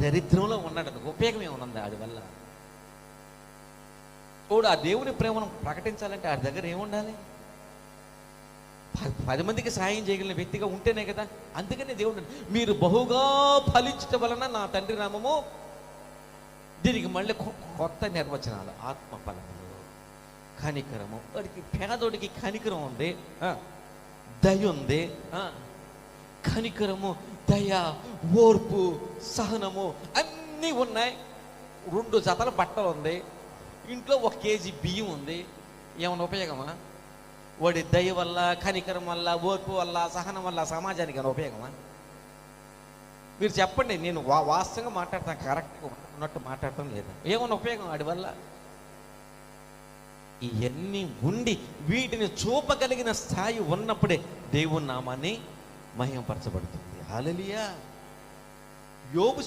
దరిద్రంలో ఉన్నాడు, ఉపయోగం ఏమనుంది ఆడి వల్ల? చూడు, ఆ దేవుని ప్రేమను ప్రకటించాలంటే ఆడి దగ్గర ఏముండాలి? 10 మందికి సాయం చేయగలిగిన వ్యక్తిగా ఉంటేనే కదా. అందుకనే దేవుడు, మీరు బహుగా ఫలించటం వలన నా తండ్రి నామము. దీనికి మళ్ళీ కొత్త నిర్వచనాలు: ఆత్మ ఫలములు, కనికరము. వాడికి పేదోడికి కనికరం ఉంది, దయ ఉంది. కనికరము, దయ, ఓర్పు, సహనము అన్నీ ఉన్నాయి. 2 జతల బట్టలు ఉంది, ఇంట్లో 1 కేజీ బియ్యం ఉంది. ఏమైనా ఉపయోగమా? వాడి దయ వల్ల, కనికరం వల్ల, ఓర్పు వల్ల, సహనం వల్ల సమాజానికి ఏమైనా ఉపయోగమా? మీరు చెప్పండి. నేను వాస్తవంగా మాట్లాడతాను, కరెక్ట్గా ఉన్నట్టు మాట్లాడటం లేదా? ఏమైనా ఉపయోగం వాడి వల్ల? ఇవన్నీ ఉండి వీటిని చూపగలిగిన స్థాయి ఉన్నప్పుడే దేవుని నామాన్ని మహిమపరచబడుతుంది. హల్లెలూయా. యోబు